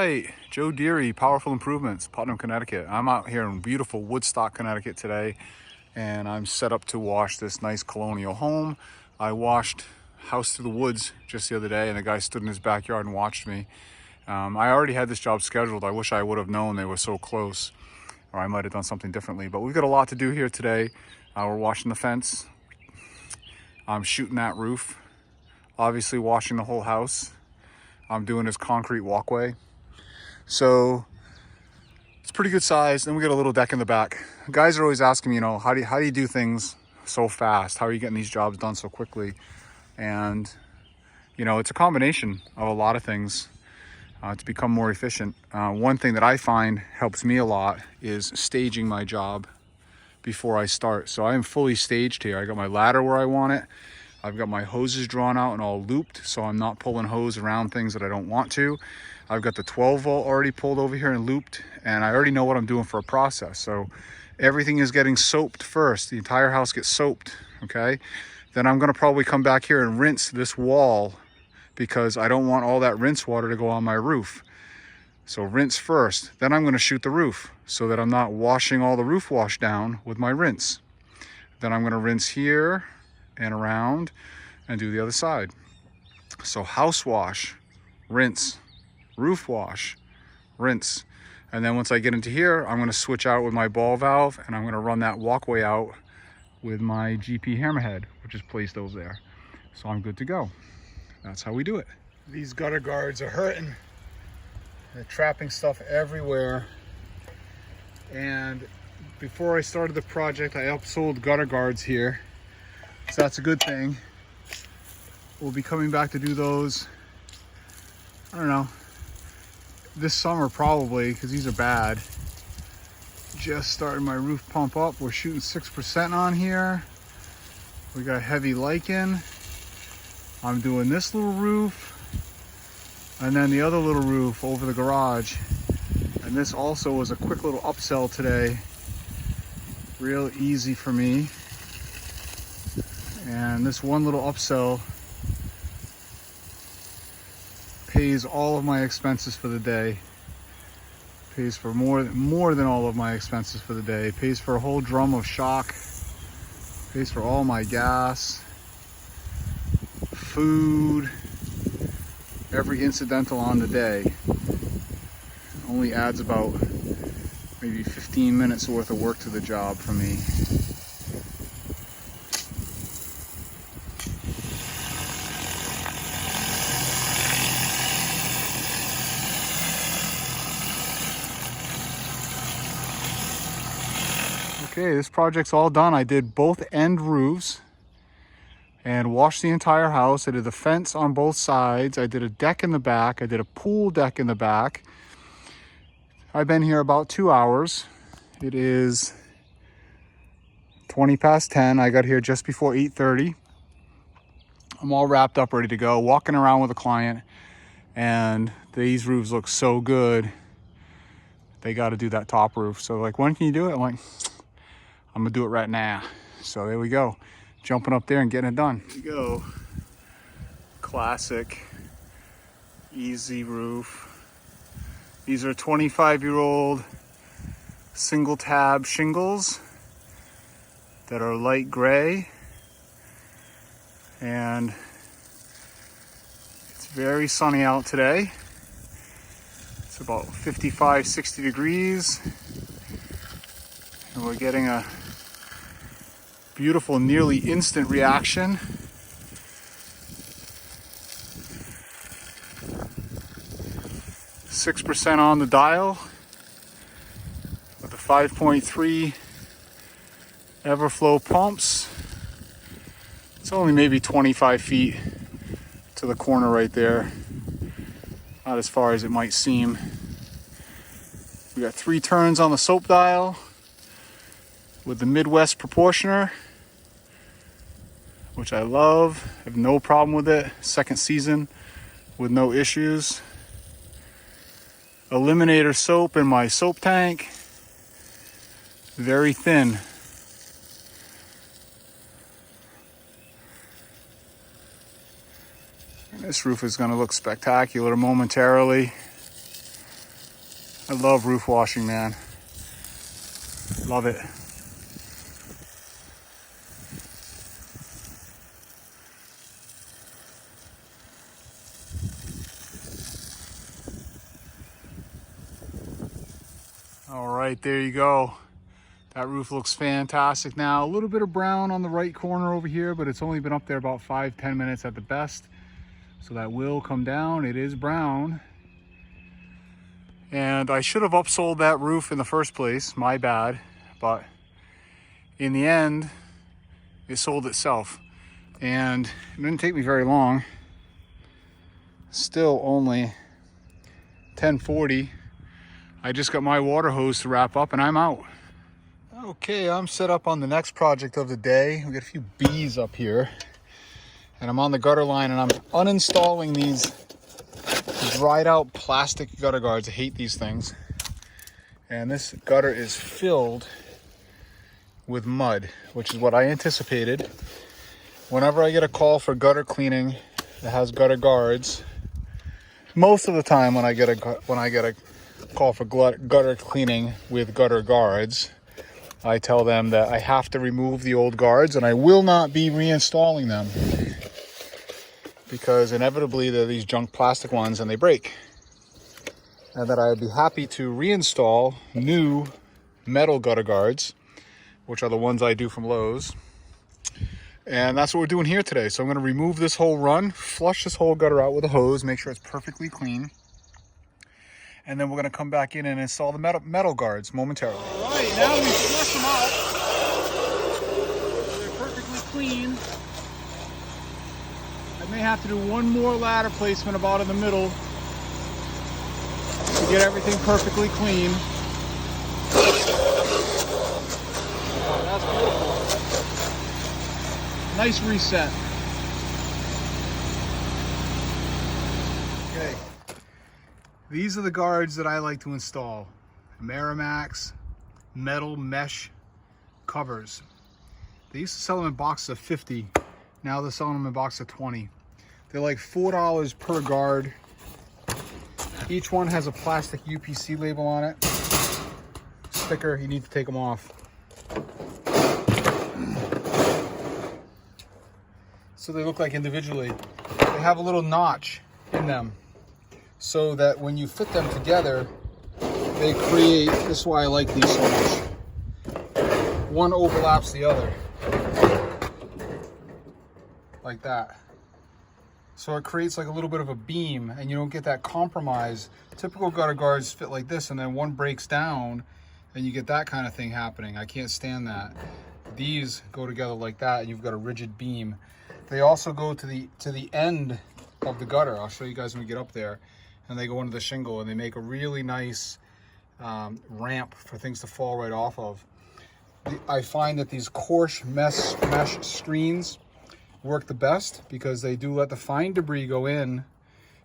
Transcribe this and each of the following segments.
right, Joe Deary, Powerful Improvements, Putnam, Connecticut. I'm out here in beautiful Woodstock, Connecticut today, and I'm set up to wash this nice colonial home. I washed House to the Woods just the other day, and the guy stood in his backyard and watched me. I already had this job scheduled. I wish I would have known they were so close, or I might have done something differently. But we've got a lot to do here today. We're washing the fence. I'm shooting that roof. Obviously washing the whole house. I'm doing this concrete walkway. So it's pretty good size. Then we got a little deck in the back. Guys are always asking me, how do you do things so fast? How are you getting these jobs done so quickly? And it's a combination of a lot of things to become more efficient. One thing that I find helps me a lot is staging my job before I start. So I am fully staged here. I got my ladder where I want it. I've got my hoses drawn out and all looped, so I'm not pulling hose around things that I don't want to. I've got the 12 volt already pulled over here and looped, and I already know what I'm doing for a process. So everything is getting soaped first. The entire house gets soaped, okay? Then I'm gonna probably come back here and rinse this wall because I don't want all that rinse water to go on my roof. So rinse first, then I'm gonna shoot the roof so that I'm not washing all the roof wash down with my rinse. Then I'm gonna rinse here and around and do the other side. So house wash, rinse, roof wash, rinse. And then once I get into here, I'm gonna switch out with my ball valve and I'm gonna run that walkway out with my GP hammerhead, which is placed over there. So I'm good to go. That's how we do it. These gutter guards are hurting. They're trapping stuff everywhere. And before I started the project, I upsold gutter guards here. So that's a good thing. We'll be coming back to do those, I don't know, this summer probably, because these are bad. Just starting my roof pump up. We're shooting 6% on here. We got heavy lichen. I'm doing this little roof, and then the other little roof over the garage. And this also was a quick little upsell today. Real easy for me. And this one little upsell pays all of my expenses for the day. Pays for more than all of my expenses for the day. Pays for a whole drum of shock. Pays for all my gas, food, every incidental on the day. Only adds about maybe 15 minutes worth of work to the job for me. Okay, this project's all done. I did both end roofs and washed the entire house. I did the fence on both sides. I did a deck in the back. I did a pool deck in the back. I've been here about 2 hours. It is 20 past 10. I got here just before 8:30. I'm all wrapped up, ready to go, walking around with a client, and these roofs look so good. They got to do that top roof. So like, when can you do it? I'm like, I'm gonna do it right now. So there we go. Jumping up there and getting it done. Here we go. Classic, easy roof. These are 25-year-old single tab shingles that are light gray. And it's very sunny out today. It's about 55, 60 degrees. And we're getting a beautiful, nearly instant reaction. .6% on the dial with the 5.3 Everflow pumps. It's only maybe 25 feet to the corner right there. Not as far as it might seem. We got 3 turns on the soap dial with the Midwest proportioner, which I love. I have no problem with it. Second season with no issues. Eliminator soap in my soap tank. Very thin. And this roof is going to look spectacular momentarily. I love roof washing, man. Love it. All right, there you go. That roof looks fantastic now. A little bit of brown on the right corner over here, but it's only been up there about 5-10 minutes at the best. So that will come down. It is brown. And I should have upsold that roof in the first place, my bad. But in the end, it sold itself. And it didn't take me very long. Still only 10:40. I just got my water hose to wrap up and I'm out. Okay, I'm set up on the next project of the day. We got a few bees up here. And I'm on the gutter line and I'm uninstalling these dried out plastic gutter guards. I hate these things. And this gutter is filled with mud, which is what I anticipated. Whenever I get a call for gutter cleaning that has gutter guards, most of the time when I get a call for gutter cleaning with gutter guards, I tell them that I have to remove the old guards and I will not be reinstalling them because inevitably they're these junk plastic ones and they break. And that I'd be happy to reinstall new metal gutter guards, which are the ones I do from Lowe's. And that's what we're doing here today. So I'm going to remove this whole run, flush this whole gutter out with a hose, make sure it's perfectly clean. And then we're going to come back in and install the metal guards momentarily. All right, now we flush them out. They're perfectly clean. I may have to do one more ladder placement about in the middle to get everything perfectly clean. Oh, that's beautiful. Nice reset. Okay. These are the guards that I like to install. Merrimax metal mesh covers. They used to sell them in boxes of 50. Now they're selling them in boxes of 20. They're like $4 per guard. Each one has a plastic UPC label on it. Sticker, you need to take them off. So they look like individually. They have a little notch in them, so that when you fit them together, they create, this is why I like these so much. One overlaps the other. Like that. So it creates like a little bit of a beam and you don't get that compromise. Typical gutter guards fit like this and then one breaks down and you get that kind of thing happening. I can't stand that. These go together like that and you've got a rigid beam. They also go to the end of the gutter. I'll show you guys when we get up there. And they go into the shingle and they make a really nice ramp for things to fall right off of. I find that these coarse mesh screens work the best because they do let the fine debris go in,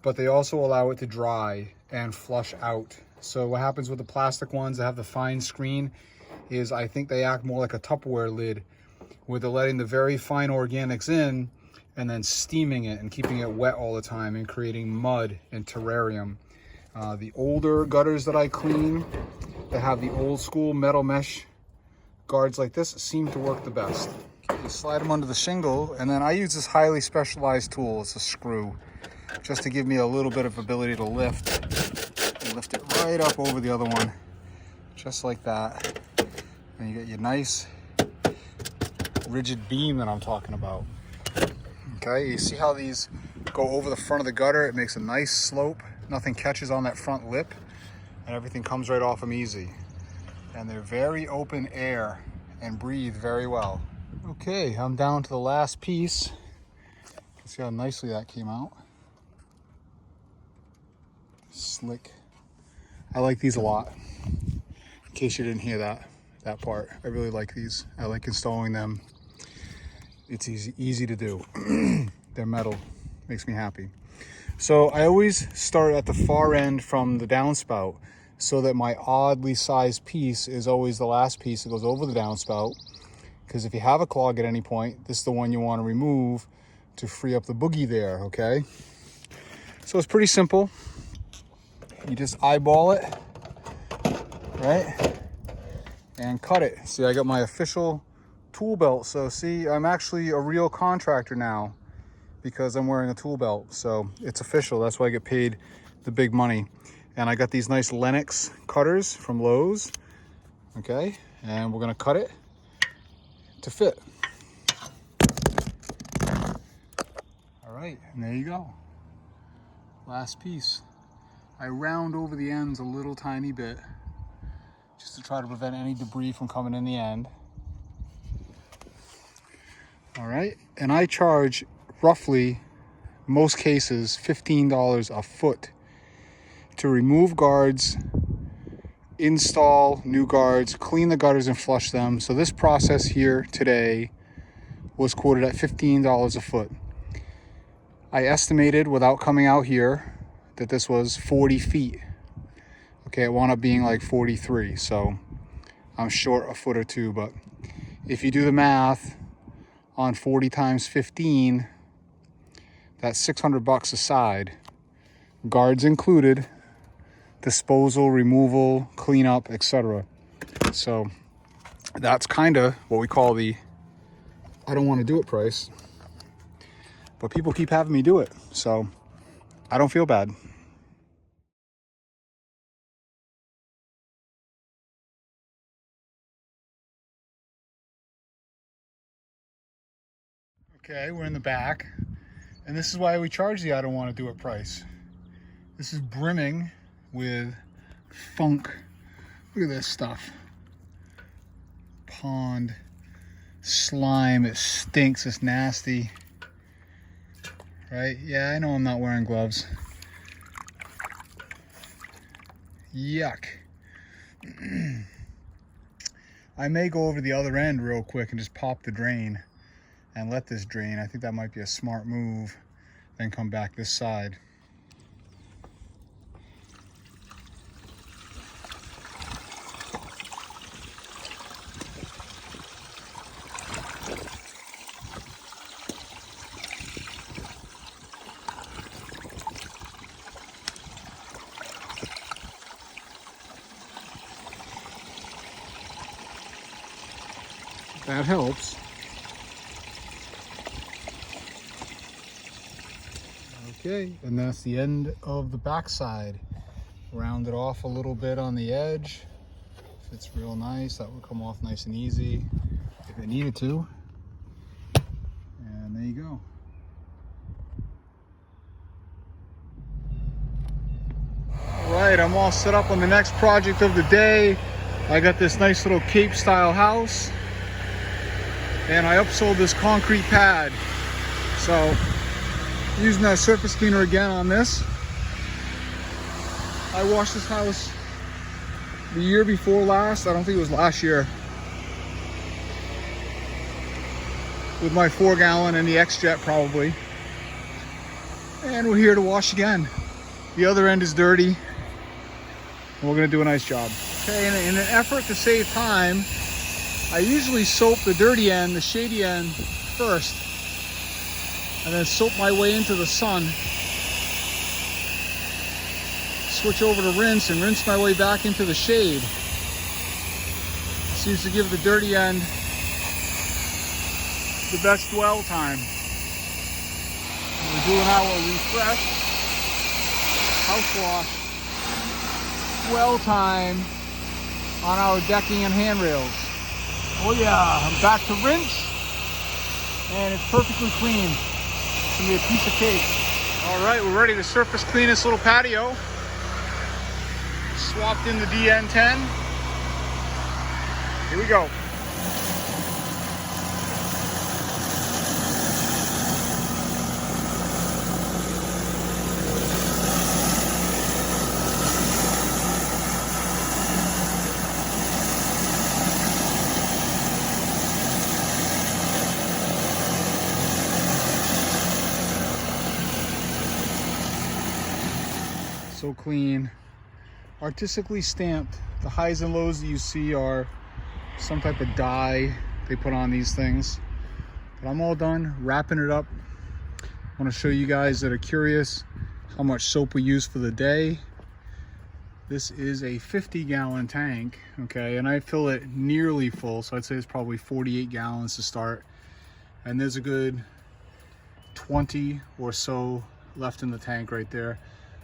but they also allow it to dry and flush out. So what happens with the plastic ones that have the fine screen is I think they act more like a Tupperware lid, where they're letting the very fine organics in and then steaming it and keeping it wet all the time and creating mud and terrarium. The older gutters that I clean that have the old school metal mesh guards like this seem to work the best. You slide them under the shingle and then I use this highly specialized tool. It's a screw, just to give me a little bit of ability to lift. And lift it right up over the other one, just like that. And you get your nice rigid beam that I'm talking about. Okay, you see how these go over the front of the gutter? It makes a nice slope. Nothing catches on that front lip and everything comes right off them easy. And they're very open air and breathe very well. Okay, I'm down to the last piece. You can see how nicely that came out. Slick. I like these a lot. In case you didn't hear that part. I really like these. I like installing them. It's easy to do. They're metal. Makes me happy. So I always start at the far end from the downspout so that my oddly sized piece is always the last piece that goes over the downspout. Because if you have a clog at any point, this is the one you want to remove to free up the boogie there, okay? So it's pretty simple. You just eyeball it right? And cut it. See, I got my official tool belt. So see, I'm actually a real contractor now because I'm wearing a tool belt. So it's official. That's why I get paid the big money. And I got these nice Lennox cutters from Lowe's. Okay, and we're gonna cut it to fit. All right, and there you go. Last piece. I round over the ends a little tiny bit just to try to prevent any debris from coming in the end. All right, and I charge roughly, most cases, $15 a foot to remove guards, install new guards, clean the gutters and flush them. So this process here today was quoted at $15 a foot. I estimated without coming out here that this was 40 feet. Okay, it wound up being like 43, so I'm short a foot or two, but if you do the math on 40 times 15, that's $600 a side, guards included, disposal, removal, cleanup, etc. So that's kind of what we call the I don't want to do it price, but people keep having me do it, so I don't feel bad. Okay, we're in the back, and this is why we charge the I don't want to do it price. This is brimming with funk. Look at this stuff. Pond slime, it stinks, it's nasty. Right? Yeah, I know I'm not wearing gloves. Yuck. I may go over the other end real quick and just pop the drain and let this drain. I think that might be a smart move. Then come back this side. That helps. Okay, and that's the end of the backside. Round it off a little bit on the edge. Fits real nice. That would come off nice and easy if it needed to. And there you go. All right, I'm all set up on the next project of the day. I got this nice little Cape style house, and I upsold this concrete pad. So using that surface cleaner again on this. I washed this house the year before last. I don't think it was last year. With my 4-gallon and the X-Jet probably. And we're here to wash again. The other end is dirty, and we're gonna do a nice job. Okay, in an effort to save time, I usually soap the dirty end, the shady end first, and then soap my way into the sun. Switch over to rinse and rinse my way back into the shade. Seems to give the dirty end the best dwell time. We're doing our refresh, house wash, dwell time on our decking and handrails. Oh yeah, I'm back to rinse, and it's perfectly clean. It's gonna be a piece of cake. All right, we're ready to surface clean this little patio. Swapped in the DN10. Here we go. So clean, artistically stamped. The highs and lows that you see are some type of dye they put on these things. But I'm all done wrapping it up. I want to show you guys that are curious how much soap we use for the day. This is a 50-gallon tank, okay, and I fill it nearly full, so I'd say it's probably 48 gallons to start. And there's a good 20 or so left in the tank right there.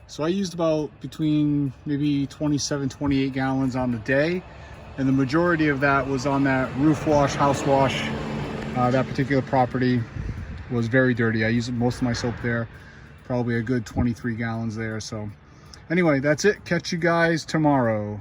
So I used about between maybe 27, 28 gallons on the day, and the majority of that was on that roof wash, house wash. That particular property was very dirty. I used most of my soap there, probably a good 23 gallons there. So anyway, that's it. Catch you guys tomorrow.